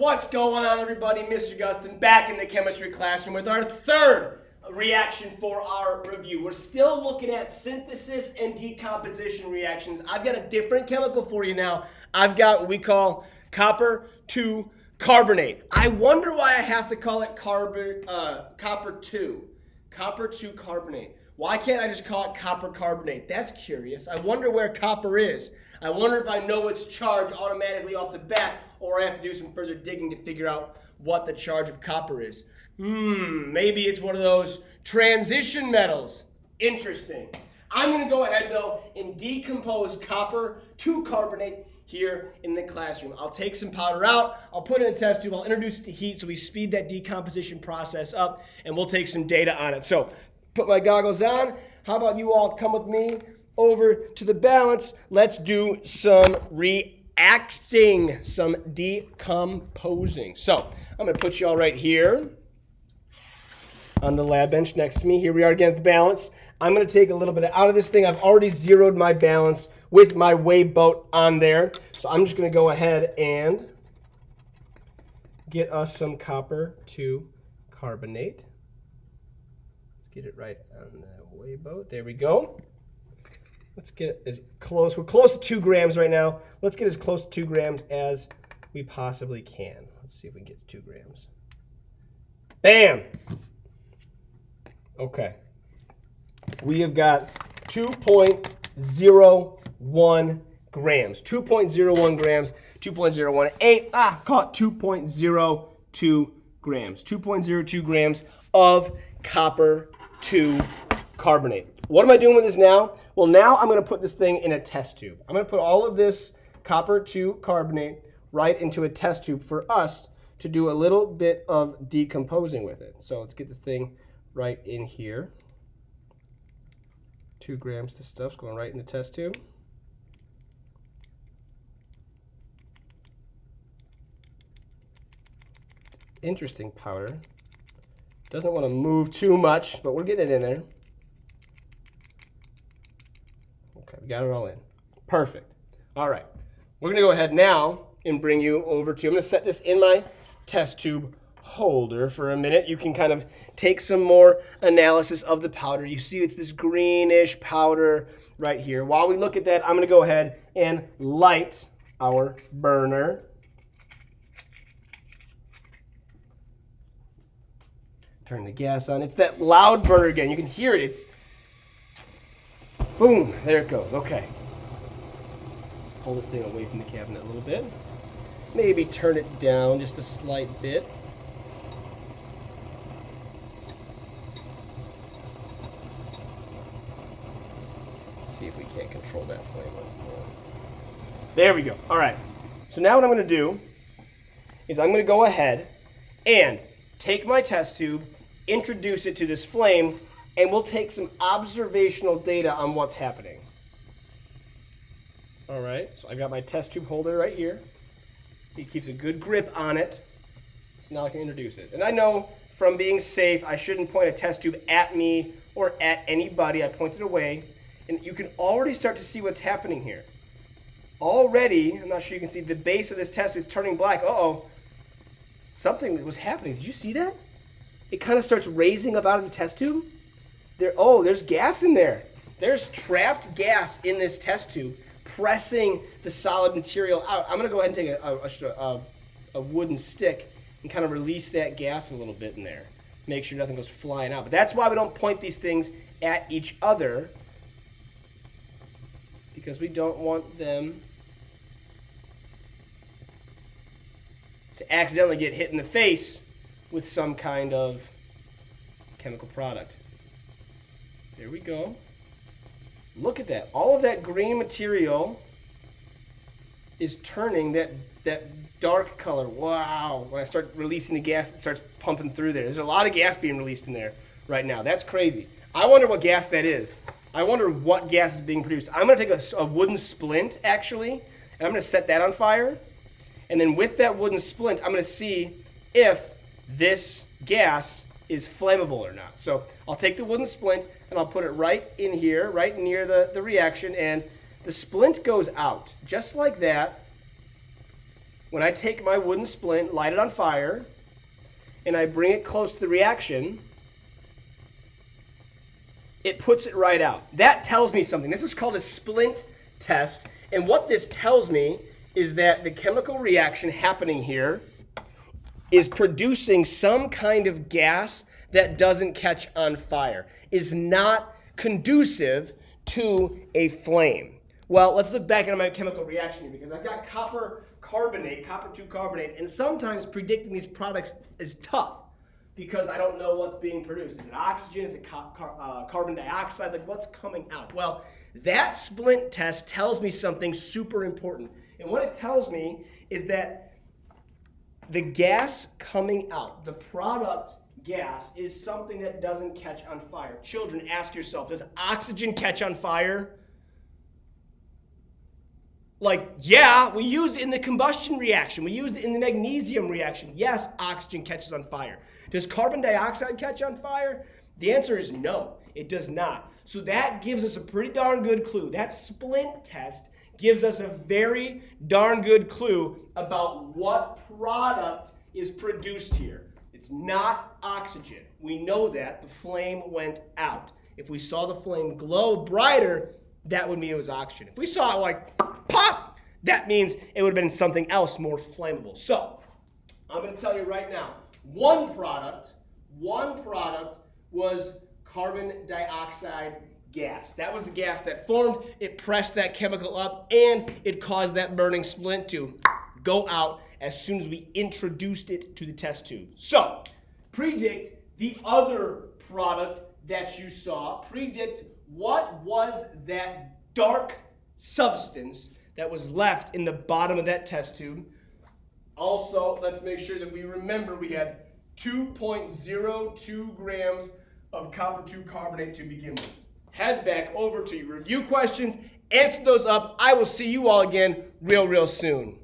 What's going on, everybody? Mr. Gustin back in the chemistry classroom with our third reaction for our review. We're still looking at synthesis and decomposition reactions. I've got a different chemical for you now. I've got what we call copper 2 carbonate. I wonder why I have to call it copper 2 carbonate. Why can't I just call it copper carbonate? That's curious. I wonder where copper is. I wonder if I know its charge automatically off the bat, or I have to do some further digging to figure out what the charge of copper is. Maybe it's one of those transition metals. Interesting. I'm going to go ahead, though, and decompose copper 2 carbonate here in the classroom. I'll take some powder out, I'll put it in a test tube, I'll introduce it to heat so we speed that decomposition process up, and we'll take some data on it. So, put my goggles on. How about you all come with me over to the balance? Let's do some reacting, some decomposing. So I'm going to put you all right here on the lab bench next to me. Here we are again at the balance. I'm going to take a little bit out of this thing. I've already zeroed my balance with my weigh boat on there. So I'm just going to go ahead and get us some copper 2 carbonate. Get it right on that weigh boat. There we go. Let's get as close. We're close to 2 grams right now. Let's get as close to 2 grams as we possibly can. Let's see if we can get to 2 grams. Bam! Okay. We have got 2.01 grams. 2.01 grams. 2.018. Call it 2.02 grams. 2.02 grams of copper 2 carbonate. What am I doing with this now? Well, now I'm going to put this thing in a test tube. I'm going to put all of this copper 2 carbonate right into a test tube for us to do a little bit of decomposing with it. So let's get this thing right in here. 2 grams of this stuff's going right in the test tube. Interesting powder. Doesn't want to move too much, but we're getting it in there. Okay, we got it all in. Perfect. All right. We're going to go ahead now and bring you over to, I'm going to set this in my test tube holder for a minute. You can kind of take some more analysis of the powder. You see it's this greenish powder right here. While we look at that, I'm going to go ahead and light our burner. Turn the gas on. It's that loud burner again. You can hear it. It's boom. There it goes. Okay. Pull this thing away from the cabinet a little bit. Maybe turn it down just a slight bit. See if we can't control that flame. There we go. All right. So now what I'm going to do is I'm going to go ahead and take my test tube, introduce it to this flame, and we'll take some observational data on what's happening. All right, so I got my test tube holder right here. It keeps a good grip on it. So now I can introduce it. And I know from being safe, I shouldn't point a test tube at me or at anybody. I point it away. And you can already start to see what's happening here. Already, I'm not sure you can see, the base of this test tube is turning black. Uh-oh. Something was happening. Did you see that? It kind of starts raising up out of the test tube. There's gas in there. There's trapped gas in this test tube, pressing the solid material out. I'm going to go ahead and take a wooden stick and kind of release that gas a little bit in there. Make sure nothing goes flying out. But that's why we don't point these things at each other, because we don't want them to accidentally get hit in the face with some kind of chemical product. There we go. Look at that. All of that green material is turning that dark color. Wow. When I start releasing the gas, it starts pumping through there. There's a lot of gas being released in there right now. That's crazy. I wonder what gas that is. I wonder what gas is being produced. I'm going to take a wooden splint, actually, and I'm going to set that on fire. And then with that wooden splint, I'm going to see if this gas is flammable or not. So I'll take the wooden splint and I'll put it right in here, right near the reaction, and the splint goes out just like that. when I take my wooden splint, light it on fire, and I bring it close to the reaction, it puts it right out. That tells me something. This is called a splint test. And what this tells me is that the chemical reaction happening here is producing some kind of gas that doesn't catch on fire, is not conducive to a flame. Well, let's look back at my chemical reaction here, because I've got copper carbonate, copper 2 carbonate, and sometimes predicting these products is tough because I don't know what's being produced. Is it oxygen? Is it carbon dioxide? Like, what's coming out? Well, that splint test tells me something super important. And what it tells me is that the gas coming out, the product gas, is something that doesn't catch on fire. Children, ask yourself, does oxygen catch on fire? Like, yeah, we use it in the combustion reaction. We use it in the magnesium reaction. Yes, oxygen catches on fire. Does carbon dioxide catch on fire? The answer is no, it does not. So that gives us a pretty darn good clue. That splint test gives us a very darn good clue about what product is produced here. It's not oxygen. We know that. The flame went out. If we saw the flame glow brighter, that would mean it was oxygen. If we saw it like pop, that means it would have been something else more flammable. So I'm going to tell you right now, one product was carbon dioxide gas. That was the gas that formed. It pressed that chemical up, and it caused that burning splint to go out as soon as we introduced it to the test tube. So predict the other product that you saw. Predict what was that dark substance that was left in the bottom of that test tube. Also, let's make sure that we remember we had 2.02 grams of copper 2 carbonate to begin with. Head back over to your review questions, answer those up. I will see you all again real soon.